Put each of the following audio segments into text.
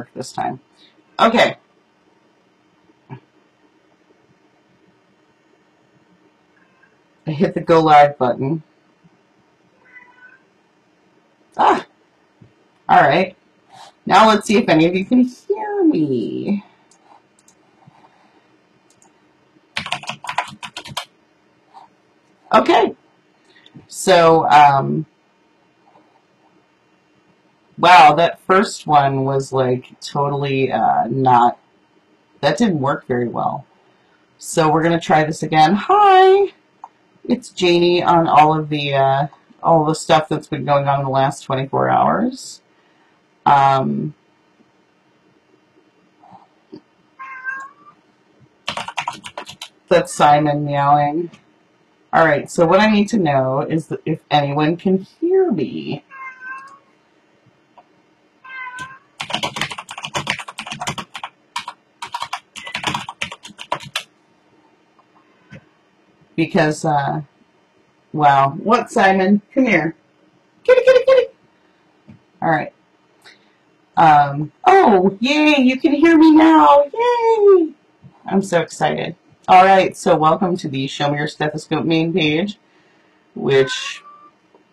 work this time. Okay. I hit the go live button. Ah, all right. Now let's see if any of you can hear me. Okay. So, wow, that first one was like totally not, that didn't work very well. So we're going to try this again. Hi, it's Janie on all the stuff that's been going on in the last 24 hours. That's Simon meowing. All right, so what I need to know is that if anyone can hear me. Because, wow. What, Simon? Come here. Kitty, kitty, kitty. All right. Oh, yay, you can hear me now. Yay. I'm so excited. All right, so welcome to the Show Me Your Stethoscope main page, which,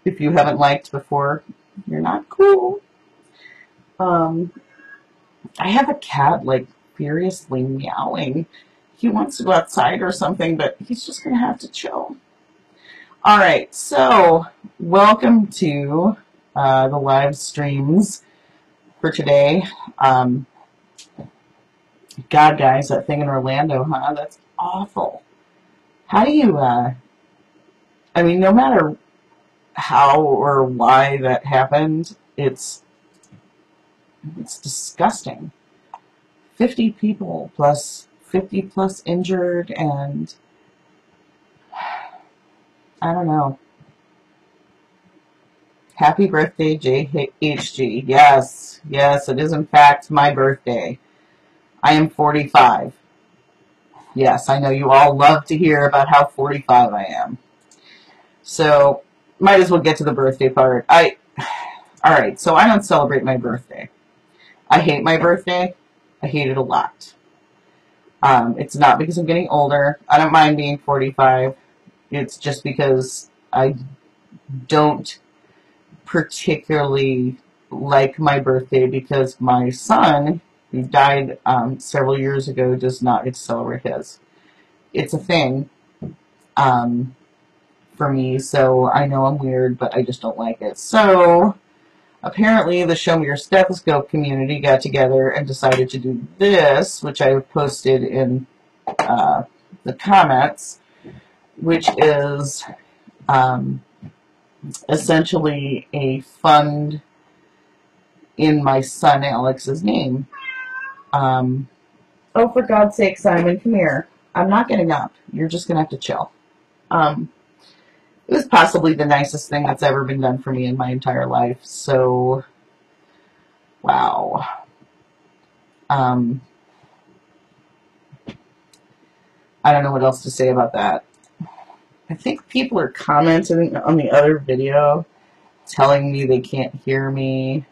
if you haven't liked before, you're not cool. I have a cat, like, furiously meowing. He wants to go outside or something, but he's just going to have to chill. All right, so welcome to the live streams for today. God, guys, that thing in Orlando, huh? That's awful. How do you, I mean, no matter how or why that happened, it's disgusting. 50 people plus 50 plus injured, and I don't know. Happy birthday, JHG. Yes, yes, it is in fact my birthday. I am 45. Yes, I know you all love to hear about how 45 I am. So, might as well get to the birthday part. Alright, so I don't celebrate my birthday. I hate my birthday. I hate it a lot. It's not because I'm getting older. I don't mind being 45. It's just because I don't particularly like my birthday because my son, who died several years ago, does not get to celebrate his. It's a thing for me, so I know I'm weird, but I just don't like it. So, apparently the Show Me Your Stethoscope community got together and decided to do this, which I have posted in the comments, which is essentially a fund in my son Alex's name. Oh, for God's sake, Simon, come here. I'm not getting up. You're just going to have to chill. It was possibly the nicest thing that's ever been done for me in my entire life. So, wow. I don't know what else to say about that. I think people are commenting on the other video, telling me they can't hear me.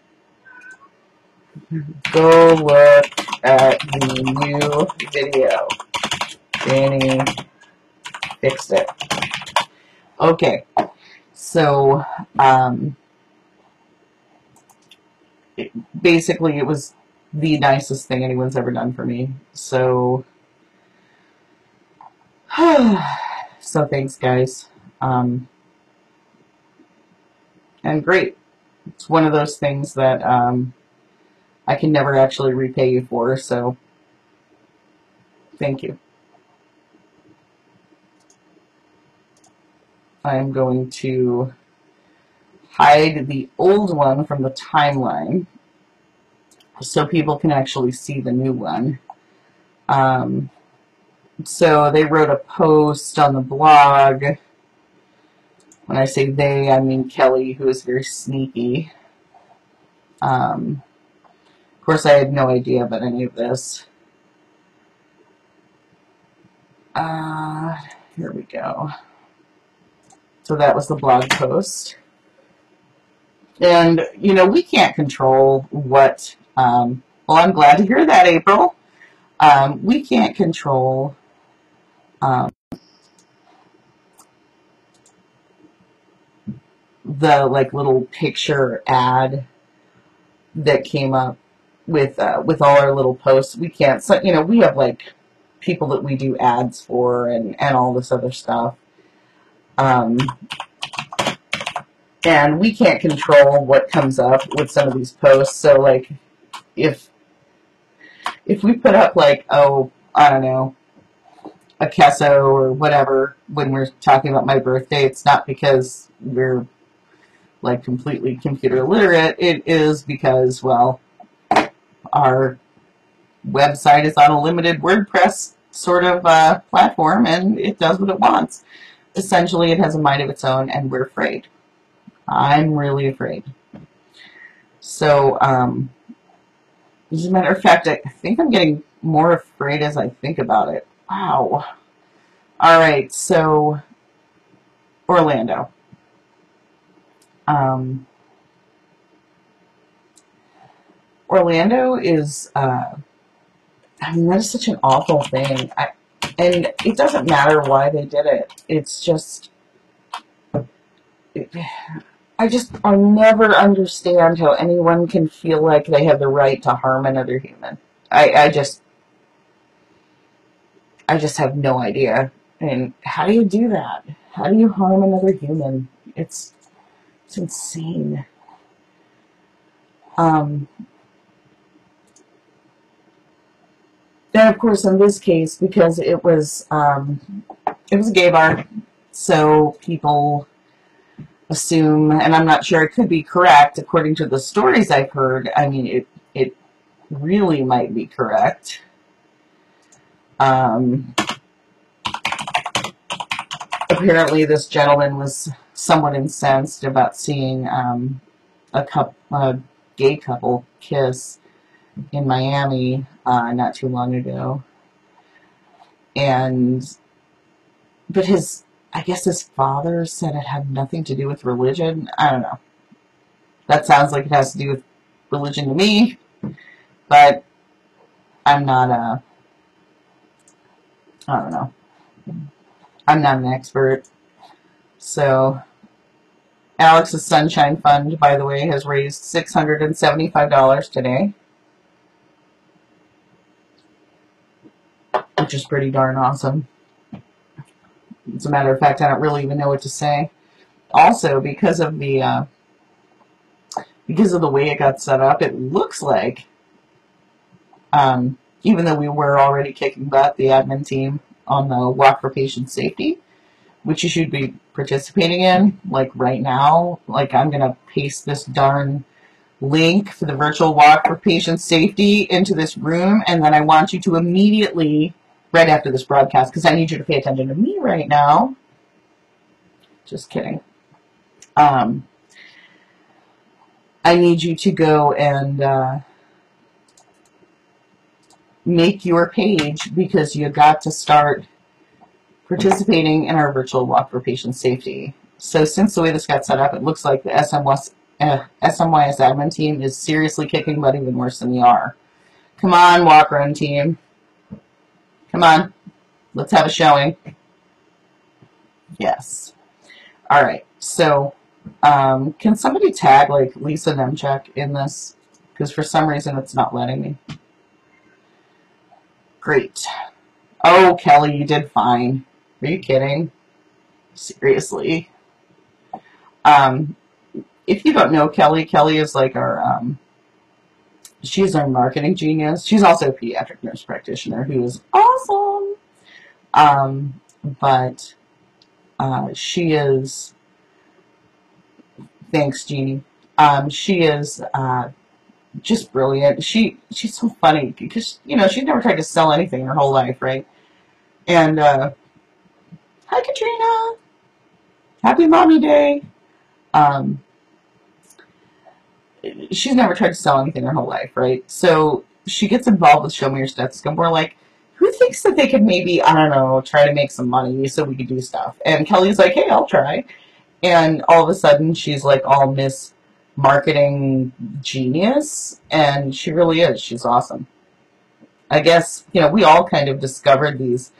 Go look at the new video. Janie fixed it. Okay, so basically it was the nicest thing anyone's ever done for me. So, so thanks, guys. And great. It's one of those things that I can never actually repay you for, so thank you. I'm going to hide the old one from the timeline so people can actually see the new one. So they wrote a post on the blog. When I say they, I mean Kelly, who is very sneaky. Of course, I had no idea about any of this. Here we go. So that was the blog post. And, you know, we can't control what Well, I'm glad to hear that, April. We can't control um, the like little picture ad that came up with all our little posts. We can't. So, you know, we have like people that we do ads for and all this other stuff. Um, and we can't control what comes up with some of these posts. So like if we put up like, oh, I don't know, a queso or whatever when we're talking about my birthday, it's not because we're like completely computer literate. It is because, well, our website is on a limited WordPress sort of platform, and it does what it wants. Essentially, it has a mind of its own, and we're afraid. I'm really afraid. So, as a matter of fact, I think I'm getting more afraid as I think about it. Wow. All right, so Orlando. Orlando is, I mean, that is such an awful thing. And it doesn't matter why they did it. It's just, I'll never understand how anyone can feel like they have the right to harm another human. I just have no idea. And how do you do that? How do you harm another human? It's insane. And of course, in this case, because it was a gay bar, so people assume, and I'm not sure it could be correct according to the stories I've heard. I mean, it really might be correct. Apparently, this gentleman was somewhat incensed about seeing a gay couple kiss in Miami not too long ago, but I guess his father said it had nothing to do with religion. I don't know. That sounds like it has to do with religion to me, but I'm not I don't know. I'm not an expert. So, Alex's Sunshine Fund, by the way, has raised $675 today, which is pretty darn awesome. As a matter of fact, I don't really even know what to say. Also, because of the way it got set up, it looks like, even though we were already kicking butt, the admin team on the Walk for Patient Safety, which you should be participating in, like right now. Like, I'm going to paste this darn link for the virtual Walk for Patient Safety into this room, and then I want you to immediately, right after this broadcast, because I need you to pay attention to me right now. Just kidding. I need you to go and make your page, because you got to start participating in our virtual Walk for Patient Safety. So since the way this got set up, it looks like the SMYS admin team is seriously kicking butt even worse than we are. Come on, Walk Run team. Come on. Let's have a showing. Yes. All right. So can somebody tag like Lisa Nemchek in this? Because for some reason it's not letting me. Great. Oh, Kelly, you did fine. Are you kidding? Seriously. If you don't know Kelly, Kelly is like our, she's our marketing genius. She's also a pediatric nurse practitioner who is awesome. But she is, thanks, Janie. She is just brilliant. She's so funny because, you know, she's never tried to sell anything her whole life, right? And hi, Katrina. Happy Mommy Day. She's never tried to sell anything her whole life, right? So she gets involved with Show Me Your Stethoscope. We're like, who thinks that they could maybe, I don't know, try to make some money so we could do stuff? And Kelly's like, hey, I'll try. And all of a sudden, she's like all Miss marketing genius, and she really is. She's awesome. I guess, we all kind of discovered these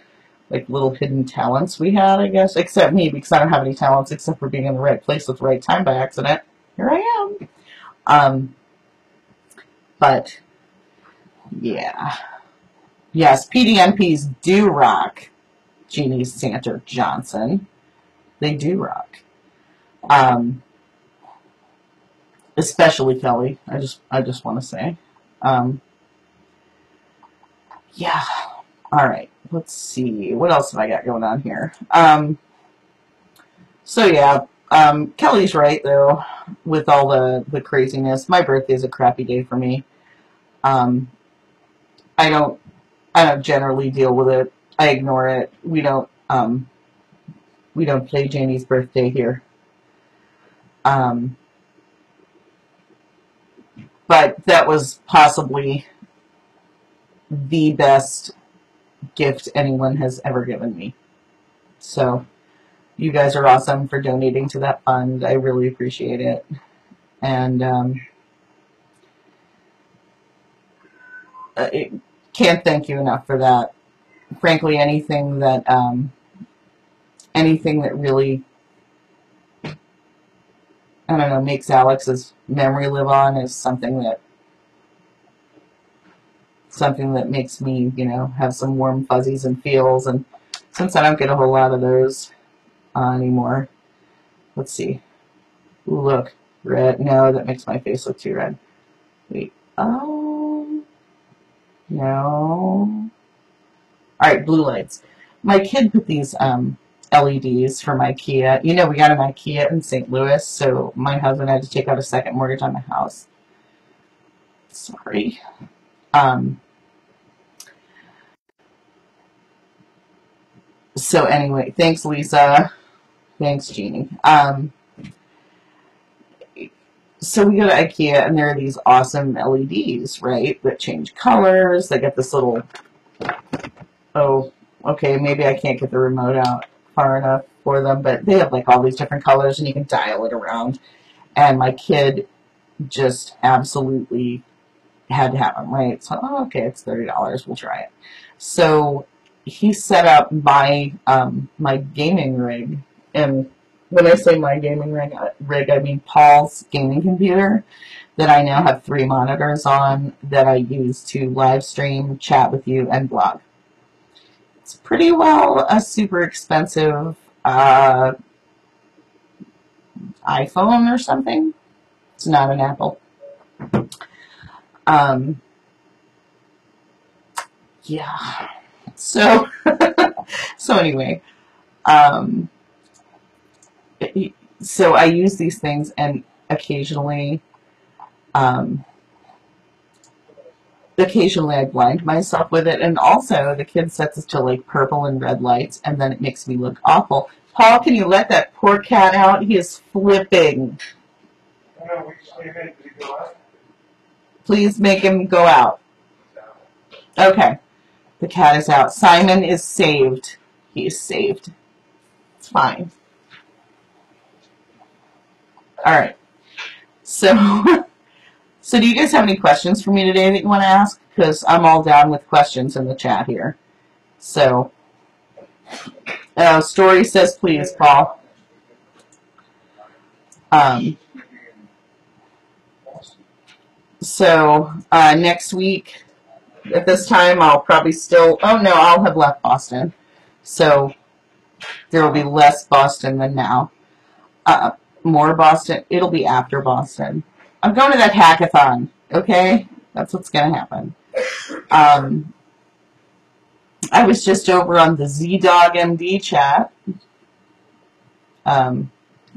like little hidden talents we had, I guess, except me, because I don't have any talents except for being in the right place at the right time by accident. Here I am. But yeah. Yes, PDNPs do rock. Jeannie Santer Johnson. They do rock. Especially Kelly. I just want to say. Yeah. All right. Let's see. What else have I got going on here? So yeah, Kelly's right though, with all the craziness. My birthday's a crappy day for me. I don't generally deal with it. I ignore it. We don't play Janie's birthday here. But that was possibly the best gift anyone has ever given me. So you guys are awesome for donating to that fund. I really appreciate it. And can't thank you enough for that. Frankly, anything that really, I don't know, makes Alex's memory live on is something that makes me, have some warm fuzzies and feels. And since I don't get a whole lot of those anymore, let's see. Ooh, look, red. No, that makes my face look too red. Wait. No. All right, blue lights. My kid put these LEDs from IKEA. We got an IKEA in St. Louis, so my husband had to take out a second mortgage on the house. Sorry. So anyway, thanks, Lisa. Thanks, Jeannie. So we go to IKEA, and there are these awesome LEDs, right, that change colors. They get this little, oh, okay, maybe I can't get the remote out far enough for them, but they have like all these different colors, and you can dial it around. And my kid just absolutely had to have them, right? So, okay, it's $30. We'll try it. So he set up my my gaming rig, and when I say my gaming rig, I mean Paul's gaming computer that I now have 3 monitors on that I use to live stream, chat with you, and blog. It's pretty well a super expensive iPhone or something. It's not an Apple. Yeah. So, anyway, so I use these things, and occasionally I blind myself with it, and also the kid sets it to like purple and red lights, and then it makes me look awful. Paul, can you let that poor cat out? He is flipping. Please make him go out. Okay. The cat is out. Simon is saved. He is saved. It's fine. All right. So, do you guys have any questions for me today that you want to ask? Because I'm all down with questions in the chat here. So, Story says please, Paul. So, next week, at this time, I'll probably still, I'll have left Boston. So, there will be less Boston than now. More Boston. It'll be after Boston. I'm going to that hackathon, okay? That's what's going to happen. I was just over on the ZDogMD chat. I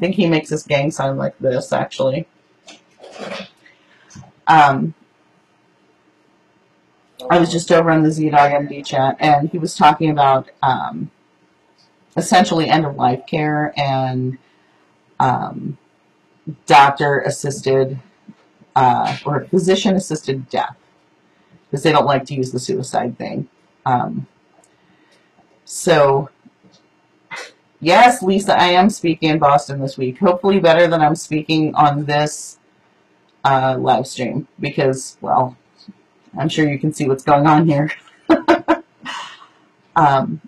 think he makes his gang sound like this, actually. I was just over on the ZDogMD chat, and he was talking about essentially end-of-life care and doctor-assisted or physician-assisted death, because they don't like to use the suicide thing. So, yes, Lisa, I am speaking in Boston this week. Hopefully better than I'm speaking on this live stream because, well, I'm sure you can see what's going on here. um,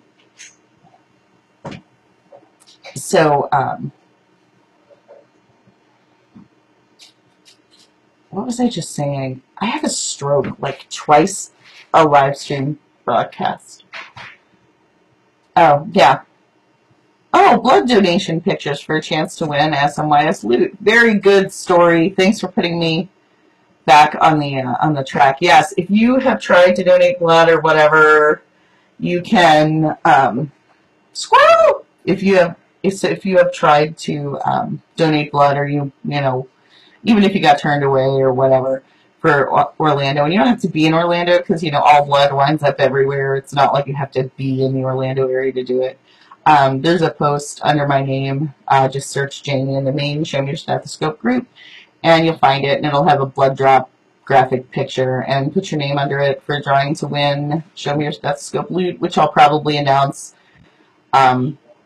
so, what was I just saying? I had a stroke like twice a live stream broadcast. Oh, yeah. Oh, blood donation pictures for a chance to win SMYS loot. Very good story. Thanks for putting me back on the track. Yes, if you have tried to donate blood or whatever, you can squirrel. If you have tried to donate blood, or you know, even if you got turned away or whatever for Orlando, and you don't have to be in Orlando because, you know, all blood winds up everywhere. It's not like you have to be in the Orlando area to do it. There's a post under my name. Just search Janie in the main Show Me Your Stethoscope group, and you'll find it, and it'll have a blood drop graphic picture, and put your name under it for drawing to win Show Me Your Stethoscope loot, which I'll probably announce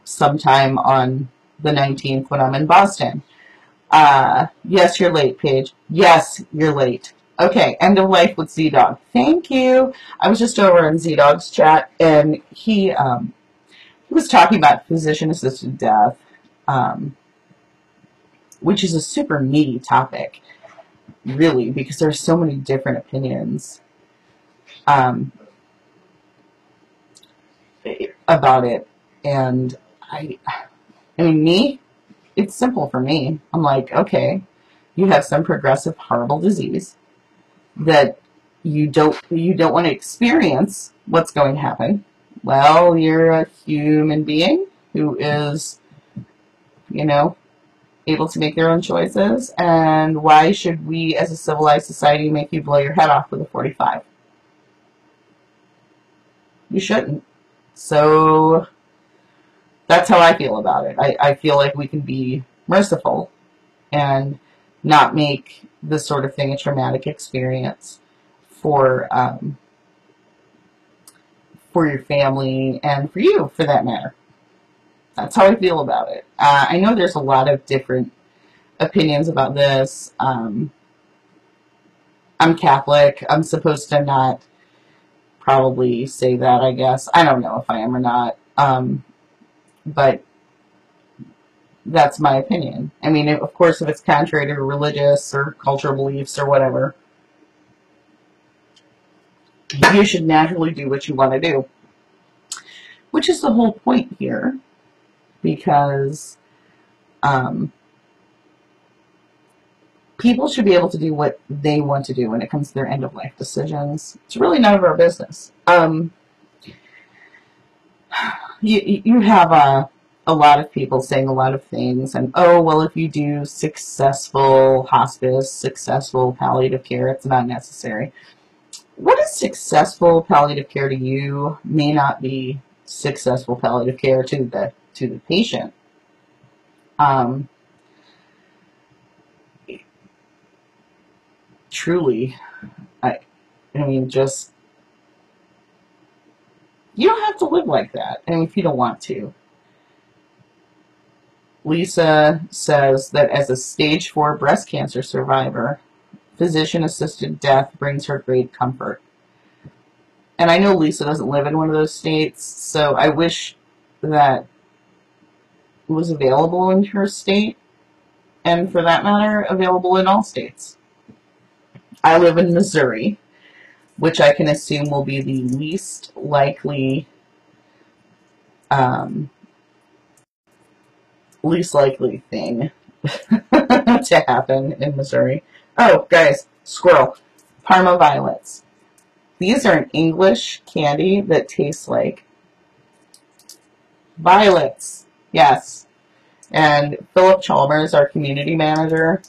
sometime on the 19th when I'm in Boston. Yes, you're late, Paige. Yes, you're late. Okay, end of life with Z-Dog. Thank you. I was just over in Z-Dog's chat, and he was talking about physician-assisted death, which is a super meaty topic, really, because there's so many different opinions about it. And I mean, me, it's simple for me. I'm like, okay, you have some progressive horrible disease that you don't want to experience what's going to happen. Well, you're a human being who is, you know, able to make their own choices, and why should we as a civilized society make you blow your head off with a 45? You shouldn't. So that's how I feel about it. I feel like we can be merciful and not make this sort of thing a traumatic experience for your family and for you, for that matter. That's how I feel about it. I know there's a lot of different opinions about this. I'm Catholic. I'm supposed to not probably say that, I guess. I don't know if I am or not. But that's my opinion. I mean, of course, if it's contrary to religious or cultural beliefs or whatever, you should naturally do what you want to do. Which is the whole point here. Because people should be able to do what they want to do when it comes to their end-of-life decisions. It's really none of our business. You have a lot of people saying a lot of things, and, oh, well, if you do successful hospice, successful palliative care, it's not necessary. What is successful palliative care to you may not be successful palliative care to the patient. Truly, I mean, just, you don't have to live like that, and if you don't want to. Lisa says that as a stage 4 breast cancer survivor, physician-assisted death brings her great comfort. And I know Lisa doesn't live in one of those states, so I wish that it was available in her state, and for that matter, available in all states. I live in Missouri, which I can assume will be the least likely thing to happen in Missouri. Oh, guys, squirrel. Parma violets. These are an English candy that tastes like violets. Yes. And Philip Chalmers, our community manager,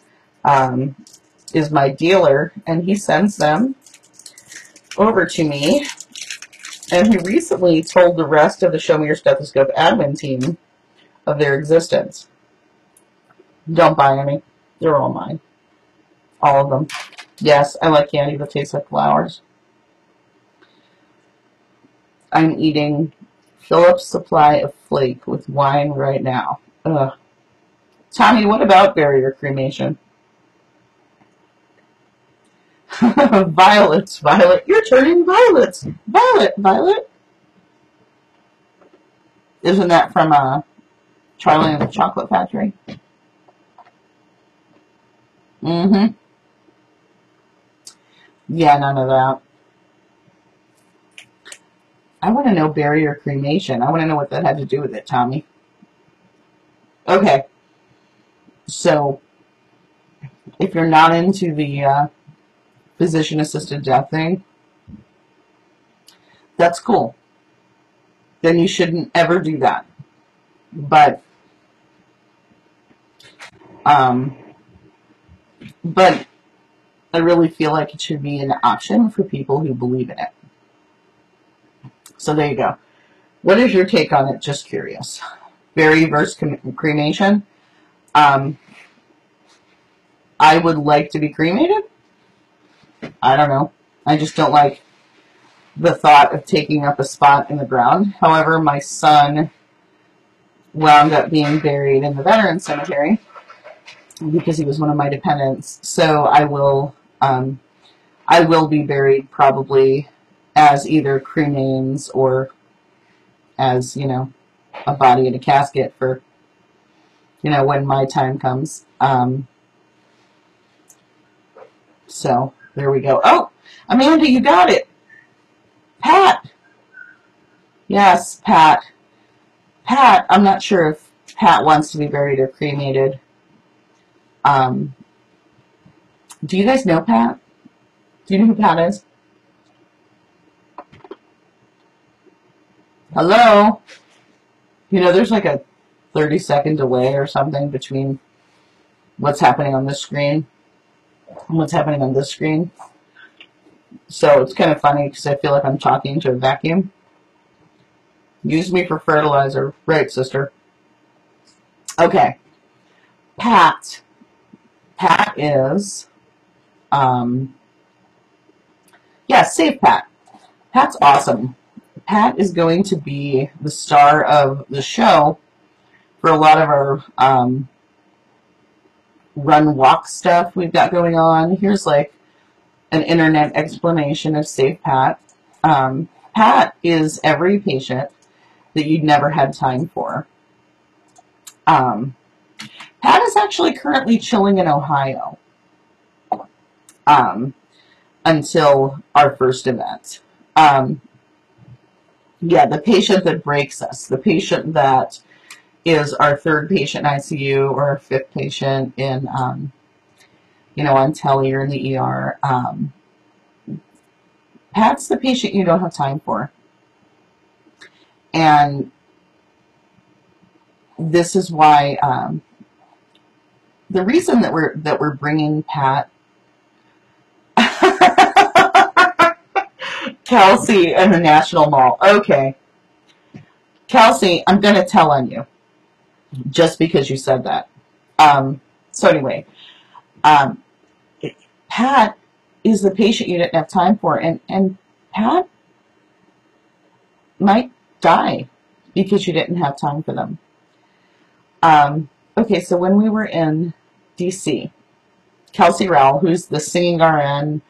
is my dealer, and he sends them over to me. And he recently told the rest of the Show Me Your Stethoscope admin team of their existence. Don't buy any. They're all mine. All of them. Yes, I like candy that tastes like flowers. I'm eating Philip's supply of flake with wine right now. Ugh. Tommy, what about barrier cremation? Violet, Violet, you're turning violet. Violet, Violet. Isn't that from Charlie and the Chocolate Factory? Mm-hmm. Yeah, none of that. I want to know berry or cremation. I want to know what that had to do with it, Tommy. Okay. So, if you're not into the physician-assisted death thing, that's cool. Then you shouldn't ever do that. But, um, but I really feel like it should be an option for people who believe in it. So there you go. What is your take on it? Just curious. Berry versus cremation. I would like to be cremated. I don't know. I just don't like the thought of taking up a spot in the ground. However, my son wound up being buried in the Veterans Cemetery because he was one of my dependents. So I will be buried probably as either cremains or as, a body in a casket for, when my time comes. So there we go. Oh, Amanda, you got it. Pat. Yes, Pat. Pat, I'm not sure if Pat wants to be buried or cremated. Do you guys know Pat? Do you know who Pat is? Hello? There's like a 30-second delay or something between what's happening on this screen and what's happening on this screen. So it's kind of funny because I feel like I'm talking to a vacuum. Use me for fertilizer. Right, sister. Okay. Pat. Pat is, save Pat. Pat's awesome. Pat is going to be the star of the show for a lot of our run walk stuff we've got going on. Here's like an internet explanation of Save Pat. Pat is every patient that you'd never had time for. Pat is actually currently chilling in Ohio until our first event. The patient that breaks us, the patient that is our third patient in ICU or our fifth patient in, on tele or in the ER. Pat's the patient you don't have time for. And this is why the reason that we're bringing Pat, Kelsey, and the National Mall. Okay, Kelsey, I'm going to tell on you just because you said that. So anyway, Pat is the patient you didn't have time for, and Pat might die because you didn't have time for them. Okay, so when we were in DC, Kelsey Rowell, who's the singing RN,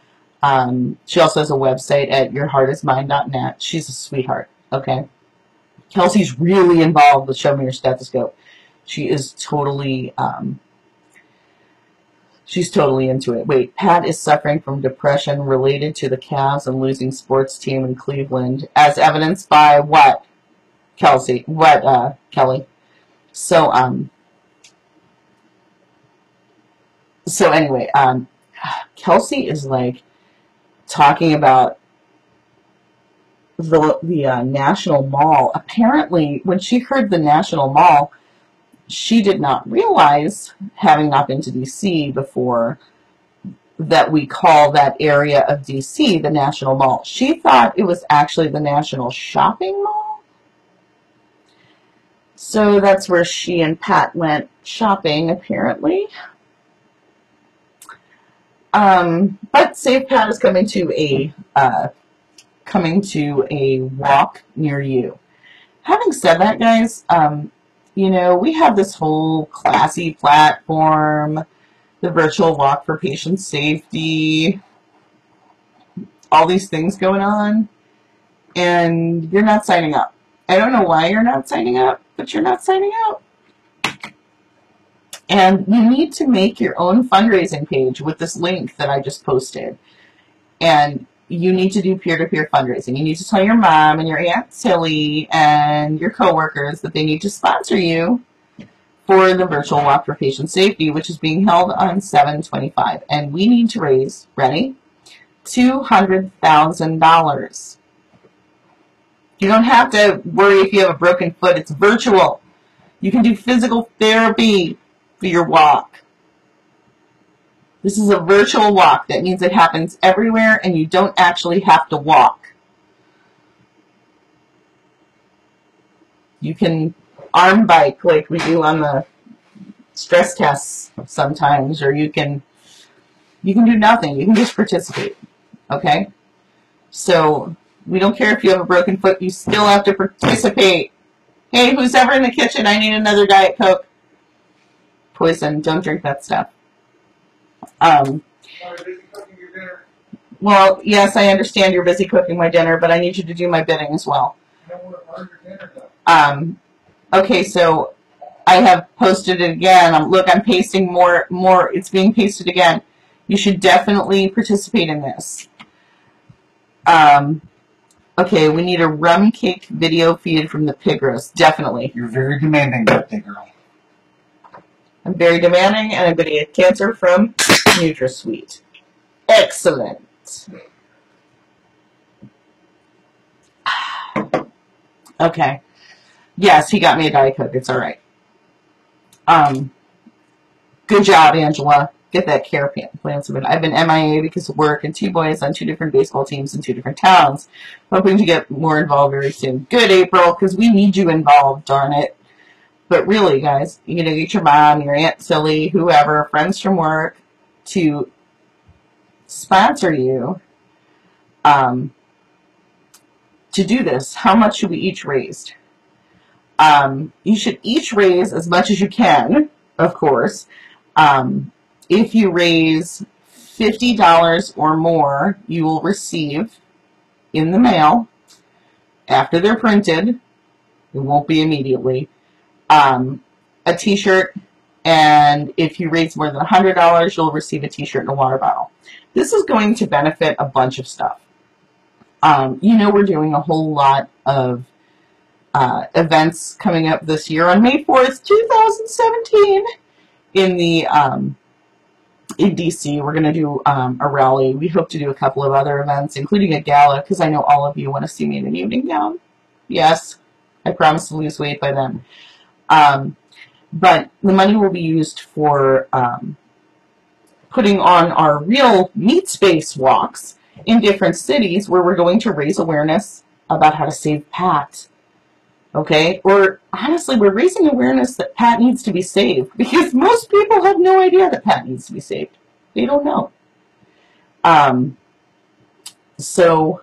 she also has a website at yourheartismine.net. She's a sweetheart, okay? Kelsey's really involved with Show Me Your Stethoscope. She is totally, she's totally into it. Wait, Pat is suffering from depression related to the Cavs and losing sports team in Cleveland, as evidenced by what, Kelsey? What, Kelly? So anyway, Kelsey is like talking about the National Mall. Apparently, when she heard the National Mall, she did not realize, having not been to DC before, that we call that area of DC the National Mall. She thought it was actually the National Shopping Mall. So that's where she and Pat went shopping, apparently. But Save Pat is coming to a walk near you. Having said that, guys, we have this whole classy platform, the virtual walk for patient safety. all these things going on, and you're not signing up. I don't know why you're not signing up, but you're not signing up. And you need to make your own fundraising page with this link that I just posted. And you need to do peer-to-peer fundraising. You need to tell your mom and your Aunt Tilly and your coworkers that they need to sponsor you for the virtual walk for patient safety, which is being held on 7/25. And we need to raise, ready, $200,000. You don't have to worry if you have a broken foot. It's virtual. You can do physical therapy for your walk. This is a virtual walk. That means it happens everywhere and you don't actually have to walk. You can arm bike like we do on the stress tests sometimes, or you can do nothing. You can just participate. Okay? So we don't care if you have a broken foot, you still have to participate. Hey, who's ever in the kitchen? I need another Diet Coke. Poison. Don't drink that stuff. Well, yes, I understand you're busy cooking my dinner, but I need you to do my bidding as well. Okay, so I have posted it again. Look, I'm pasting more. It's being pasted again. You should definitely participate in this. Okay, we need a rum cake video feed from the pig roast. Definitely. You're very demanding, birthday girl. I'm very demanding, and I'm going to get cancer from NutraSweet. Excellent. Okay. Yes, he got me a Diet Coke. It's all right. Good job, Angela. Get that care plan submitted. I've been MIA because of work and 2 boys on 2 different baseball teams in 2 different towns. Hoping to get more involved very soon. Good, April, because we need you involved, darn it. But really, guys, you know, get your mom, your Aunt Silly, whoever, friends from work, to sponsor you to do this. How much should we each raise? You should each raise as much as you can, of course. If you raise $50 or more, you will receive in the mail, after they're printed, it won't be immediately, a t-shirt, and if you raise more than $100, you'll receive a t-shirt and a water bottle. This is going to benefit a bunch of stuff. You know, we're doing a whole lot of events coming up this year. On May 4th, 2017, in DC, we're going to do a rally. We hope to do a couple of other events, including a gala, because I know all of you want to see me in an evening gown. Yes, I promise to lose weight by then. But the money will be used for putting on our real meat space walks in different cities where we're going to raise awareness about how to save Pat. Okay? Or, honestly, we're raising awareness that Pat needs to be saved, because most people have no idea that Pat needs to be saved. They don't know. So,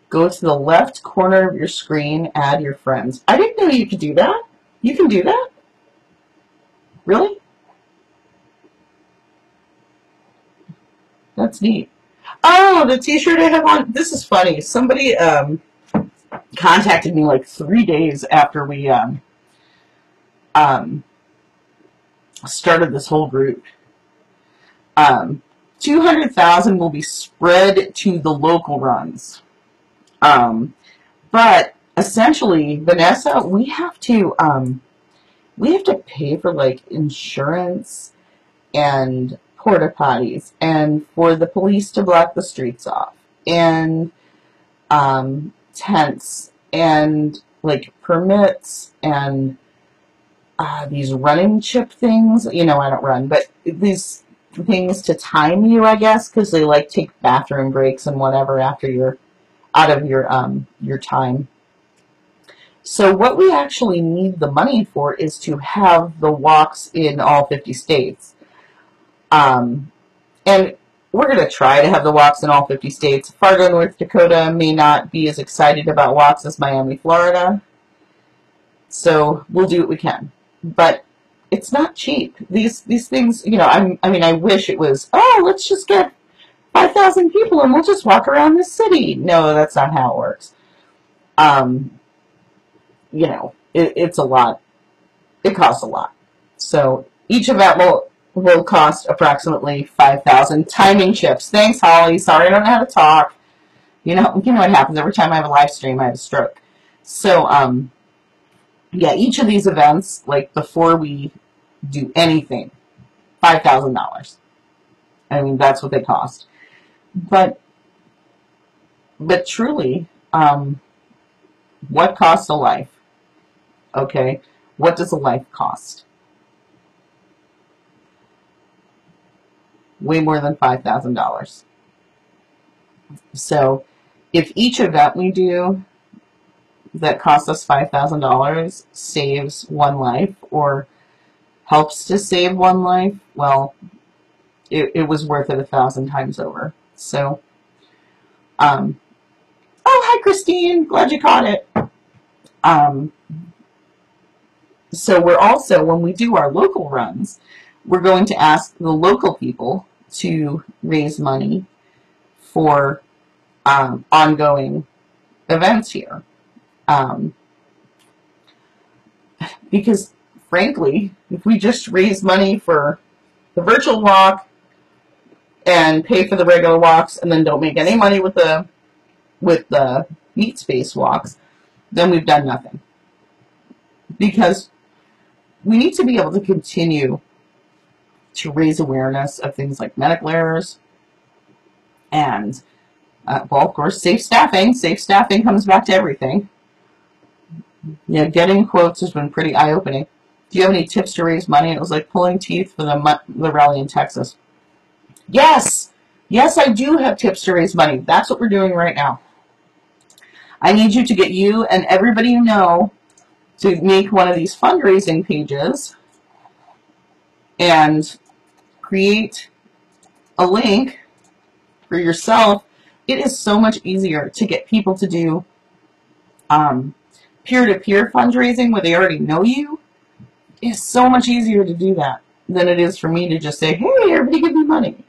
go to the left corner of your screen, add your friends. I didn't know you could do that. You can do that? Really? That's neat. Oh, the t-shirt I have on. This is funny. Somebody contacted me like 3 days after we started this whole group. 200,000 will be spread to the local runs. But essentially, Vanessa, we have to pay for like insurance and porta potties, and for the police to block the streets off, and tents, and like permits, and these running chip things. You know, I don't run, but these things to time you, I guess, because they like take bathroom breaks and whatever after you're out of your time. So what we actually need the money for is to have the walks in all 50 states. And we're going to try to have the walks in all 50 states. Fargo, North Dakota may not be as excited about walks as Miami, Florida. So we'll do what we can. But it's not cheap. These things, you know, I mean, I wish it was, oh, let's just get 5,000 people and we'll just walk around the city. No, that's not how it works. You know, it's a lot. It costs a lot. So each event will cost approximately 5,000. Timing shifts. Thanks, Holly. Sorry I don't know how to talk. You know what happens every time I have a live stream, I have a stroke. So, yeah, each of these events, like before we do anything, $5,000. I mean, that's what they cost. But truly, what costs a life? Okay, what does a life cost? Way more than $5,000. So, if each event we do that costs us $5,000 saves one life or helps to save one life, well, it was worth it 1,000 times over. So, oh, hi, Christine. Glad you caught it. So we're also, when we do our local runs, we're going to ask the local people to raise money for ongoing events here. Because, frankly, if we just raise money for the virtual walk and pay for the regular walks and then don't make any money with the meet space walks, then we've done nothing. Because we need to be able to continue to raise awareness of things like medical errors and, well, of course, safe staffing. Safe staffing comes back to everything. You know, getting quotes has been pretty eye-opening. Do you have any tips to raise money? It was like pulling teeth for the rally in Texas. Yes! Yes, I do have tips to raise money. That's what we're doing right now. I need you to get you and everybody you know to make one of these fundraising pages and create a link for yourself. It is so much easier to get people to do peer-to-peer fundraising where they already know you. It's so much easier to do that than it is for me to just say, hey, everybody give me money.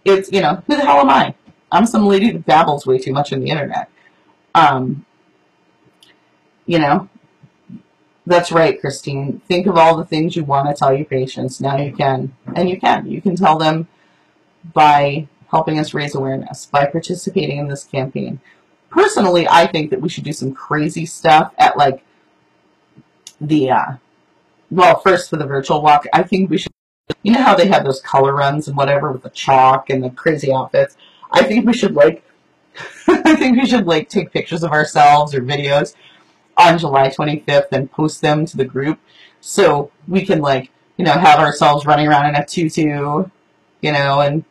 It's, you know, who the hell am I? I'm some lady that babbles way too much on the internet. You know, that's right, Christine. Think of all the things you want to tell your patients. Now you can. And you can. You can tell them by helping us raise awareness, by participating in this campaign. Personally, I think that we should do some crazy stuff at, like, the, well, first for the virtual walk, I think we should, you know how they have those color runs and whatever with the chalk and the crazy outfits? I think we should, like, take pictures of ourselves or videos on July 25th and post them to the group so we can, like, you know, have ourselves running around in a tutu, you know, and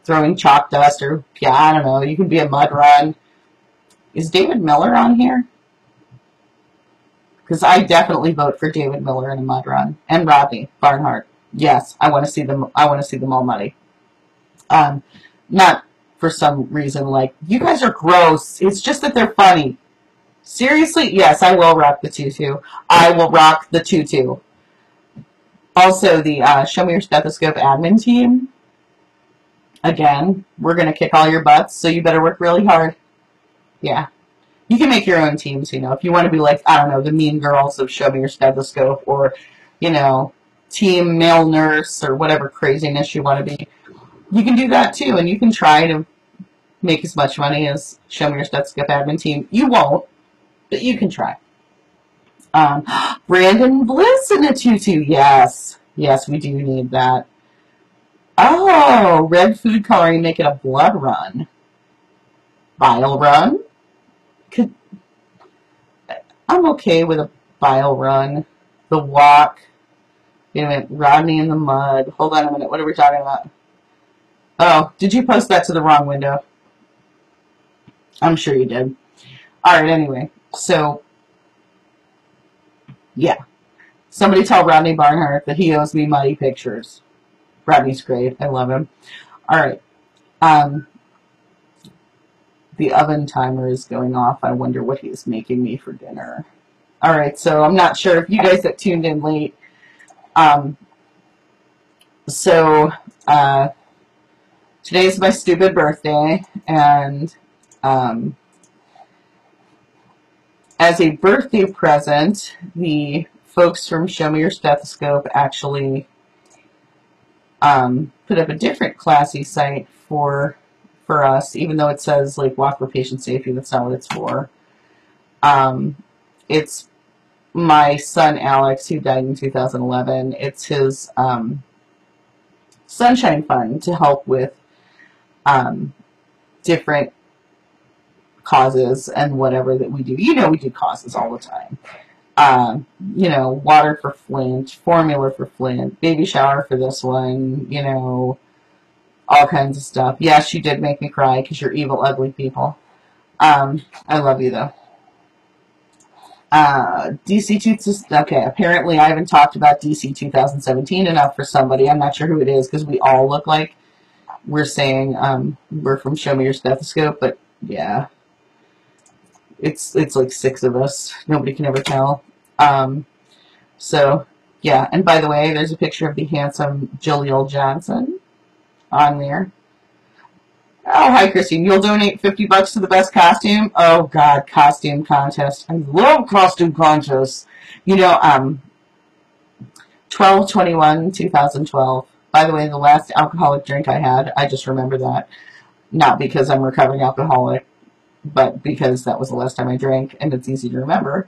throwing chalk dust or, yeah, I don't know, you can be a mud run. Is David Miller on here? Because I definitely vote for David Miller in a mud run. And Rodney Barnhart. Yes, I want to see them. I want to see them all muddy. Not for some reason like, you guys are gross. It's just that they're funny. Seriously? Yes, I will rock the tutu. I will rock the tutu. Also, the Show Me Your Stethoscope admin team. Again, we're going to kick all your butts, so you better work really hard. Yeah. You can make your own teams, you know. If you want to be like, I don't know, the mean girls of Show Me Your Stethoscope or, you know, team male nurse or whatever craziness you want to be. You can do that too, and you can try to make as much money as Show Me Your Stethoscope admin team. You won't, but you can try. Brandon Bliss in a tutu. Yes. Yes, we do need that. Oh, red food coloring, make it a blood run. Bile run? I'm okay with a bile run. The walk. Wait a minute. Rodney in the mud. Hold on a minute. What are we talking about? Oh, did you post that to the wrong window? I'm sure you did. Alright, anyway. So, yeah. Somebody tell Rodney Barnhart that he owes me muddy pictures. Rodney's great. I love him. Alright. The oven timer is going off. I wonder what he's making me for dinner. Alright, so I'm not sure if you guys that tuned in late. Today's my stupid birthday, and as a birthday present, the folks from Show Me Your Stethoscope actually put up a different classy site for us, even though it says like Walk for Patient Safety. That's not what it's for. It's my son Alex, who died in 2011. It's his Sunshine Fund to help with different causes and whatever that we do. You know, we do causes all the time. You know, water for Flint, formula for Flint, baby shower for this one, you know, all kinds of stuff. Yes, you did make me cry because you're evil, ugly people. I love you though. DC 2, okay, apparently I haven't talked about DC 2017 enough for somebody. I'm not sure who it is because we all look like we're saying we're from Show Me Your Stethoscope, but yeah, it's like 6 of us. Nobody can ever tell. So yeah, and by the way, there's a picture of the handsome Jaleel Johnson on there. Oh, hi, Christine. You'll donate $50 to the best costume? Oh, God, costume contest. I love costume contests. You know, 12/21/2012. By the way, the last alcoholic drink I had, I just remember that. Not because I'm a recovering alcoholic, but because that was the last time I drank, and it's easy to remember.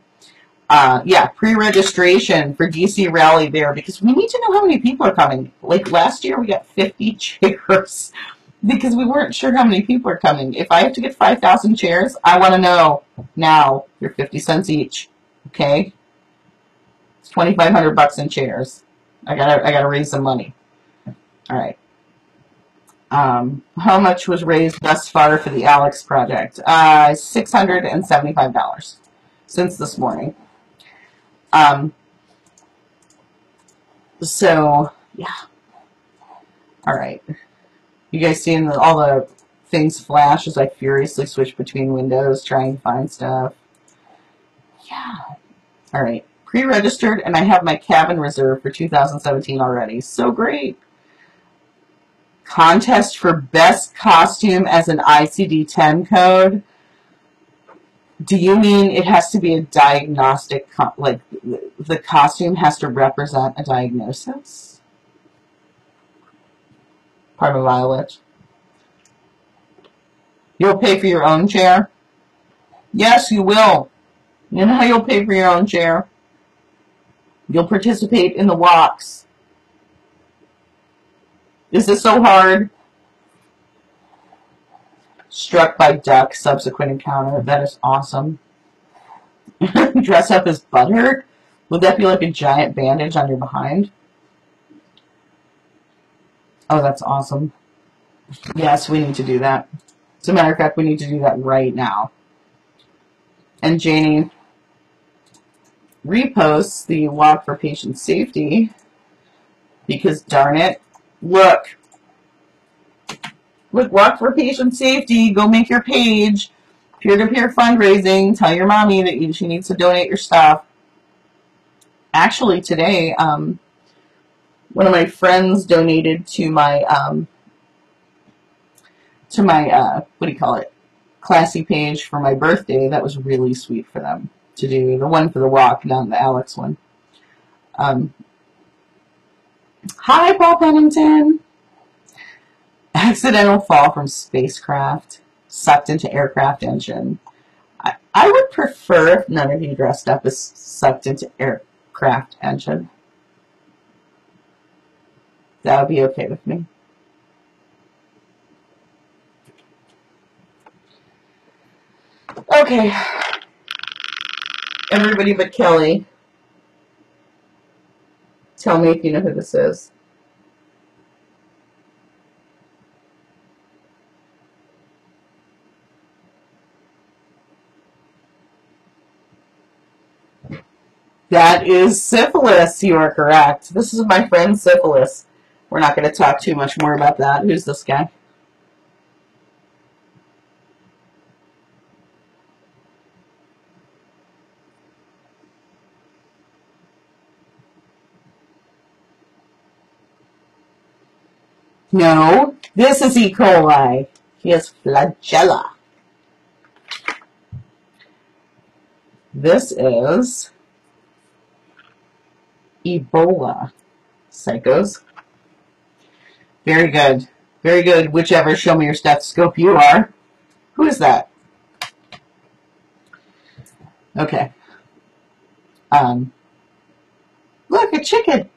Yeah, pre-registration for DC Rally there, because we need to know how many people are coming. Like, last year we got 50 chairs. Because we weren't sure how many people are coming. If I have to get 5,000 chairs, I want to know now. They're 50 cents each. Okay? It's $2,500 in chairs. I gotta raise some money. All right. How much was raised thus far for the Alex project? $675 since this morning. So yeah. All right. You guys seeing all the things flash as I furiously switch between windows trying to find stuff? Yeah. All right. Pre-registered, and I have my cabin reserved for 2017 already. So great. Contest for best costume as an ICD-10 code. Do you mean it has to be a diagnostic, like the costume has to represent a diagnosis? Pardon, Violet. You'll pay for your own chair? Yes, you will. You know how you'll pay for your own chair? You'll participate in the walks. Is this so hard? Struck by duck, subsequent encounter. That is awesome. Dress up as Butthurt? Would that be like a giant bandage on your behind? Oh, that's awesome. Yes, we need to do that. As a matter of fact, we need to do that right now. And Janie reposts the Walk for Patient Safety because, darn it, look, Walk for Patient Safety, go make your page, peer-to-peer fundraising, tell your mommy that she needs to donate your stuff. Actually, today, one of my friends donated to my, what do you call it, classy page for my birthday. That was really sweet for them to do. The one for the walk, not the Alex one. Hi, Paul Pennington. Accidental fall from spacecraft, sucked into aircraft engine. I would prefer if none of you dressed up as sucked into aircraft engine. That would be okay with me. Okay. Everybody but Kelly. Tell me if you know who this is. That is syphilis. You are correct. This is my friend Syphilis. We're not going to talk too much more about that. Who's this guy? No. This is E. coli. He has flagella. This is Ebola. Psychos. Very good. Very good. Whichever show me your stethoscope you are. Who is that? Okay. Look, a chicken.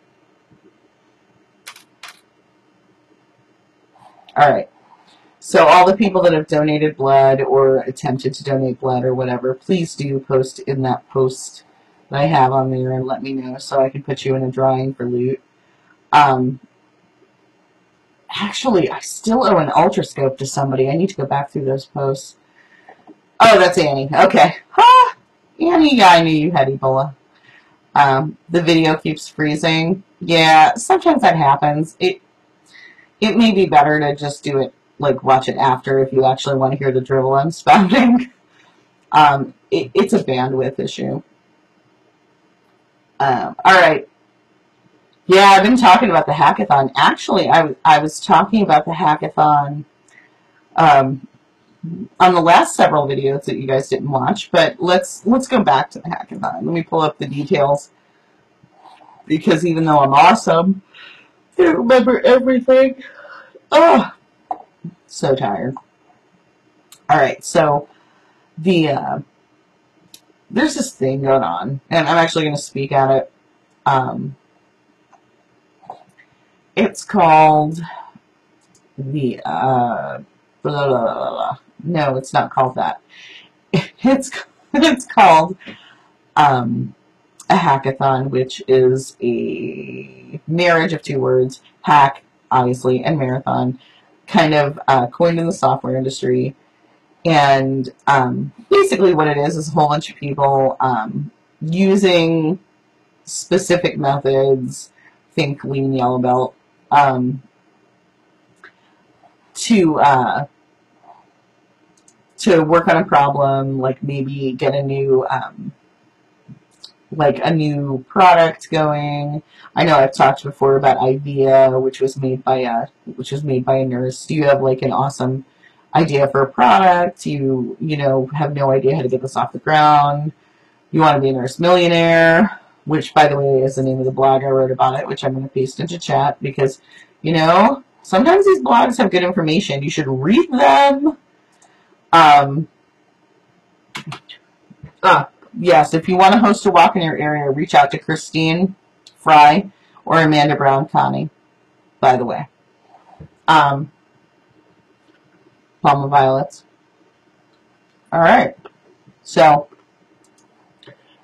All right. So all the people that have donated blood or attempted to donate blood or whatever, please do post in that post that I have on there and let me know so I can put you in a drawing for loot. Actually, I still owe an ultrascope to somebody. I need to go back through those posts. Oh, that's Annie. Okay. Ah, Annie, yeah, I knew you had Ebola. The video keeps freezing. Yeah, sometimes that happens. It may be better to just do it, like, watch it after if you actually want to hear the drivel I'm spouting. It's a bandwidth issue. All right. Yeah, I've been talking about the hackathon. Actually, I was talking about the hackathon on the last several videos that you guys didn't watch, but let's go back to the hackathon. Let me pull up the details, because even though I'm awesome, I don't remember everything. Oh, so tired. All right, so there's this thing going on, and I'm actually going to speak at it. It's called the blah, blah, blah, blah. No, it's not called that. It's called a hackathon, which is a marriage of two words: hack, obviously, and marathon, kind of coined in the software industry. And basically, what it is a whole bunch of people using specific methods. Think lean yellow belt. To work on a problem, like maybe get a new product going. I know I've talked before about IVEA, which was made by a nurse. Do you have like an awesome idea for a product? You have no idea how to get this off the ground. You want to be a nurse millionaire, which, by the way, is the name of the blog I wrote about it, which I'm going to paste into chat because, sometimes these blogs have good information. You should read them. Yes, if you want to host a walk in your area, reach out to Christine Fry or Amanda Brown Connie, by the way. Palma Violets. All right. So,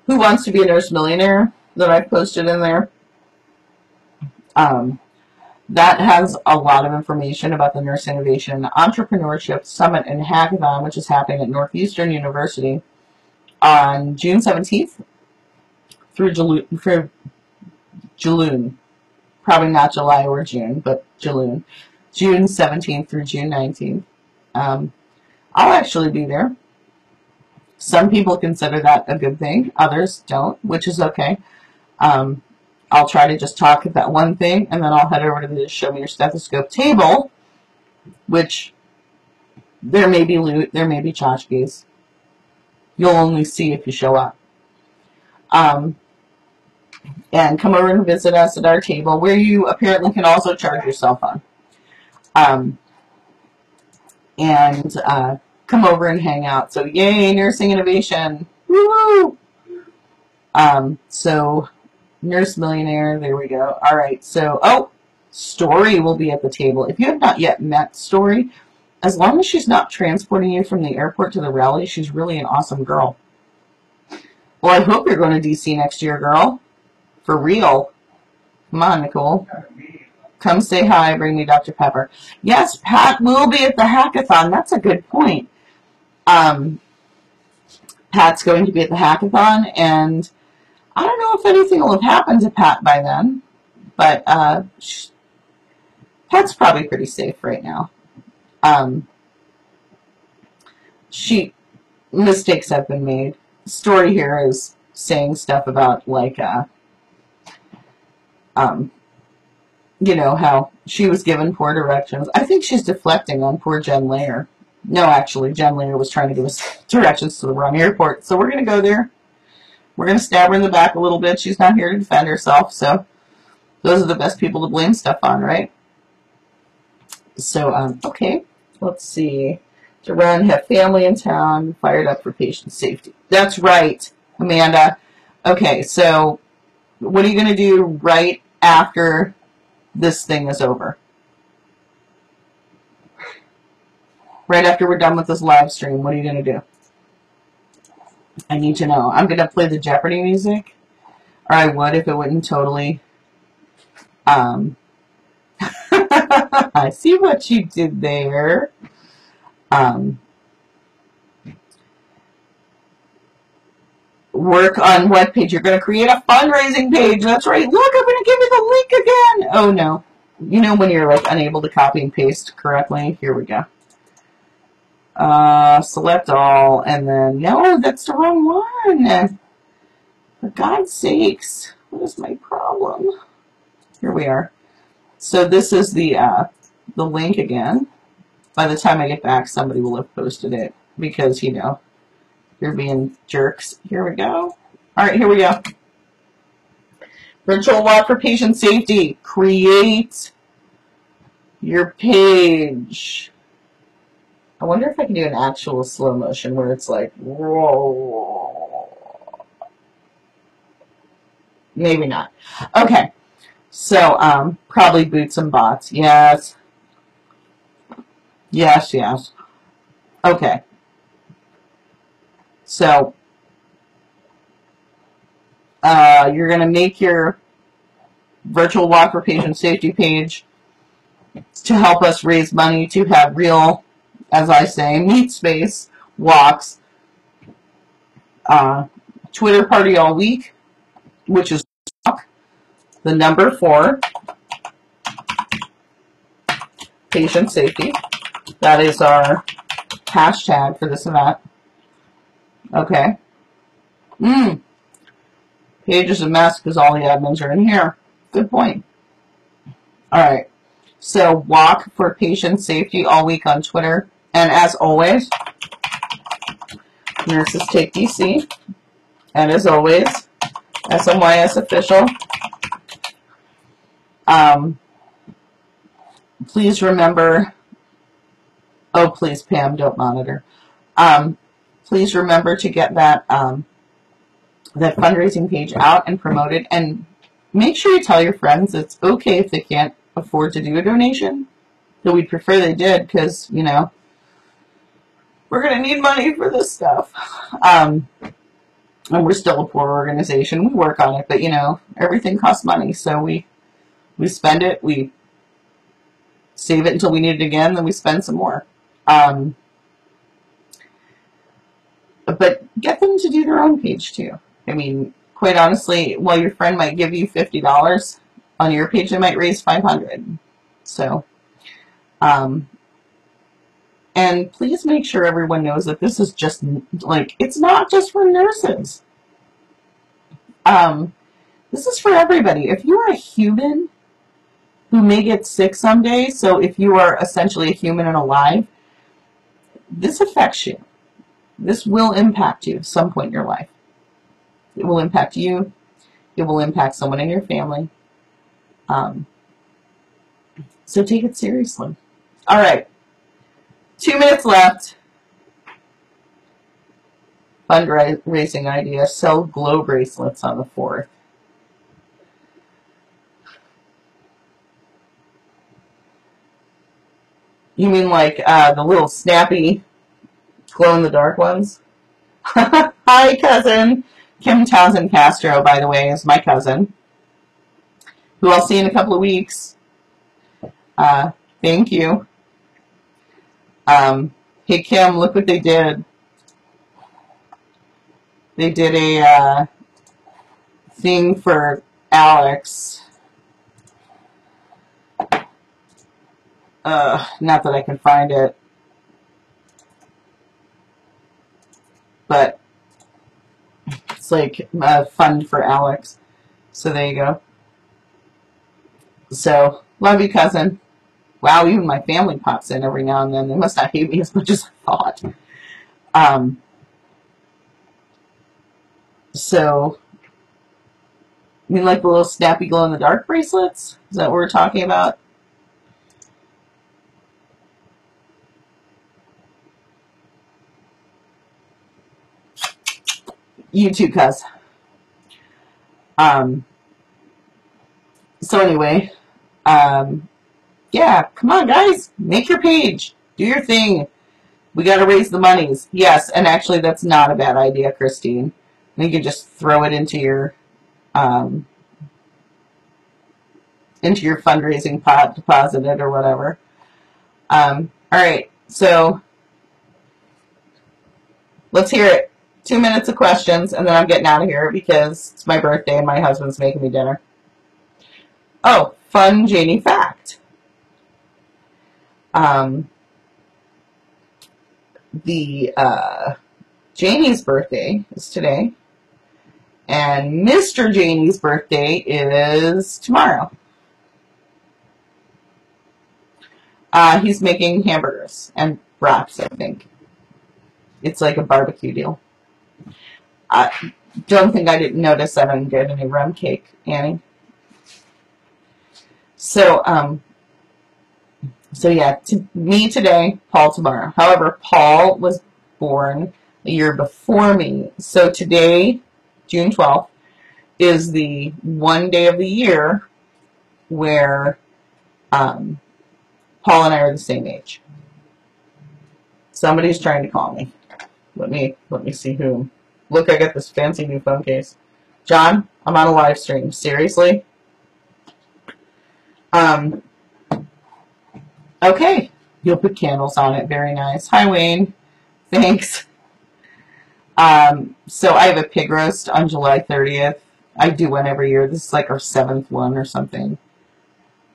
who wants to be a nurse millionaire that I've posted in there? That has a lot of information about the Nurse Innovation Entrepreneurship Summit and Hackathon, which is happening at Northeastern University on June 17th through June. Probably not July or June, but June 17th through June 19th. I'll actually be there. Some people consider that a good thing. Others don't, which is okay. I'll try to just talk about one thing, and then I'll head over to the Show Me Your Stethoscope table, which there may be loot, there may be tchotchkes. You'll only see if you show up. And come over and visit us at our table, where you apparently can also charge your cell phone. And come over and hang out. So, yay, nursing innovation. Woo! So, Nurse Millionaire, there we go. All right, so, Story will be at the table. If you have not yet met Story, as long as she's not transporting you from the airport to the rally, she's really an awesome girl. Well, I hope you're going to D.C. next year, girl. For real. Come on, Nicole. Come say hi, bring me Dr. Pepper. Yes, Pat will be at the hackathon. That's a good point. Pat's going to be at the hackathon, and I don't know if anything will have happened to Pat by then, but Pat's probably pretty safe right now. Mistakes have been made. The story here is saying stuff about, like, you know, how she was given poor directions. I think she's deflecting on poor Jen Layer. No, actually, Jen Layer was trying to give us directions to the wrong airport. So we're going to go there. We're going to stab her in the back a little bit. She's not here to defend herself. So those are the best people to blame stuff on, right? So, okay. Let's see. To run, have family in town, fired up for patient safety. That's right, Amanda. Okay, so what are you going to do right after this thing is over? Right after we're done with this live stream, what are you going to do? I need to know. I'm going to play the Jeopardy music, or I would if it wouldn't totally. I see what you did there. Work on what page? You're going to create a fundraising page. That's right. Look, I'm going to give you the link again. Oh, no. You know when you're like unable to copy and paste correctly? Here we go. Select all, and then, no, that's the wrong one. For God's sakes, what is my problem? Here we are. So this is the link again. By the time I get back, somebody will have posted it because, you know, you're being jerks. Here we go. All right, here we go. Virtual walk for patient safety. Create your page. I wonder if I can do an actual slow motion where it's like, whoa. Maybe not. Okay. So, probably boots and bots. Yes. Yes, yes. Okay. So, you're going to make your virtual walk for patient safety page to help us raise money to have real, as I say, meat space walks. Twitter party all week, which is the number 4, patient safety. That is our hashtag for this event. Okay. Page is a mess because all the admins are in here. Good point. All right. So walk for patient safety all week on Twitter. And as always, Nurses Take DC. And as always, SMYS official. Please remember, oh please Pam, don't monitor. Please remember to get that that fundraising page out and promote it, and make sure you tell your friends it's okay if they can't afford to do a donation. That we'd prefer they did, because, you know, we're going to need money for this stuff. And we're still a poor organization. We work on it, but, you know, everything costs money. So we spend it, we save it until we need it again, then we spend some more. But get them to do their own page, too. I mean, quite honestly, while your friend might give you $50, on your page they might raise $500. So, and please make sure everyone knows that this is just, like, it's not just for nurses. This is for everybody. If you are a human who may get sick someday, so if you are essentially a human and alive, this affects you. This will impact you at some point in your life. It will impact you. It will impact someone in your family. So take it seriously. All right. 2 minutes left. Fundraising idea. Sell glow bracelets on the 4th. You mean like the little snappy glow-in-the-dark ones? Hi, cousin. Kim Townsend Castro, by the way, is my cousin, who I'll see in a couple of weeks. Thank you. Hey, Kim, look what they did. They did a thing for Alex. Not that I can find it. But it's like a fund for Alex. So there you go. So Love you, cousin. Wow, even my family pops in every now and then. They must not hate me as much as I thought. So, you mean like the little snappy glow-in-the-dark bracelets? Is that what we're talking about? You too, cuz. So anyway, yeah, come on, guys. Make your page. Do your thing. We got to raise the monies. Yes, and actually that's not a bad idea, Christine. You can just throw it into your fundraising pot, deposit it or whatever. All right, so let's hear it. 2 minutes of questions, and then I'm getting out of here because it's my birthday and my husband's making me dinner. Oh, fun Janie fact. Janie's birthday is today, and Mr. Janie's birthday is tomorrow. He's making hamburgers and wraps, I think. It's like a barbecue deal. I don't think I didn't notice I didn't get any rum cake, Annie. So yeah, me today, Paul tomorrow. However, Paul was born a year before me. So today, June 12th, is the one day of the year where Paul and I are the same age. Somebody's trying to call me. Let me see who. Look, I got this fancy new phone case. John, I'm on a live stream. Seriously? Okay. You'll put candles on it. Very nice. Hi, Wayne. Thanks. So I have a pig roast on July 30th. I do one every year. This is like our 7th one or something.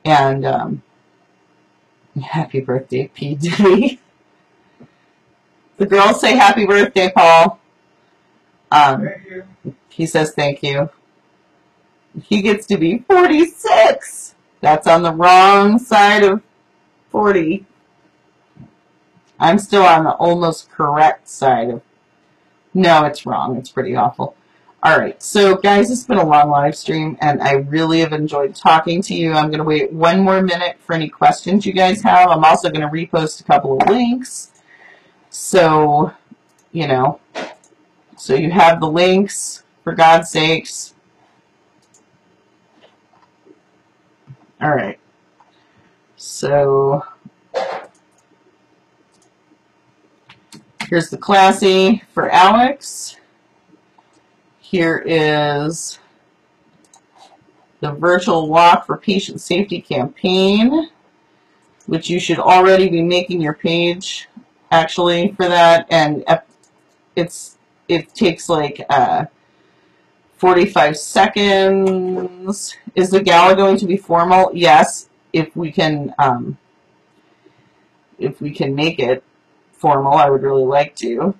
And happy birthday, P. Diddy. The girls say happy birthday, Paul. Thank you. He says thank you. He gets to be 46. That's on the wrong side of 40. I'm still on the almost correct side of... No, it's wrong. It's pretty awful. All right. So, guys, it's been a long live stream, and I really have enjoyed talking to you. I'm going to wait 1 more minute for any questions you guys have. I'm also going to repost a couple of links. So, you know, so you have the links, for God's sakes. All right. So, here's the classy for Alex. Here is the virtual walk for patient safety campaign, which you should already be making your page actually for that. And it takes like 45 seconds. Is the gala going to be formal? Yes, if we can make it formal, I would really like to.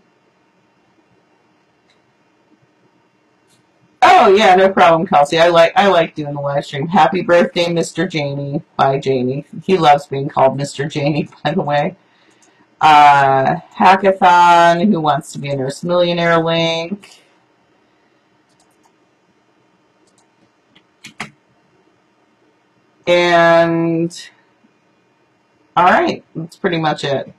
Oh yeah, no problem, Kelsey. I like doing the live stream. Happy birthday, Mr. Janie. Bye, Janie. He loves being called Mr. Janie, by the way. Hackathon. Who wants to be a Nurse Millionaire link? And all right, that's pretty much it.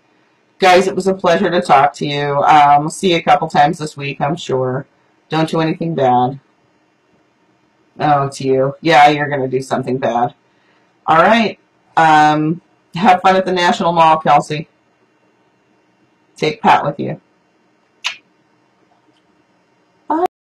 Guys, it was a pleasure to talk to you. We'll see you a couple times this week, I'm sure. Don't do anything bad. Oh, to you. Yeah, you're going to do something bad. All right. Have fun at the National Mall, Kelsey. Take Pat with you.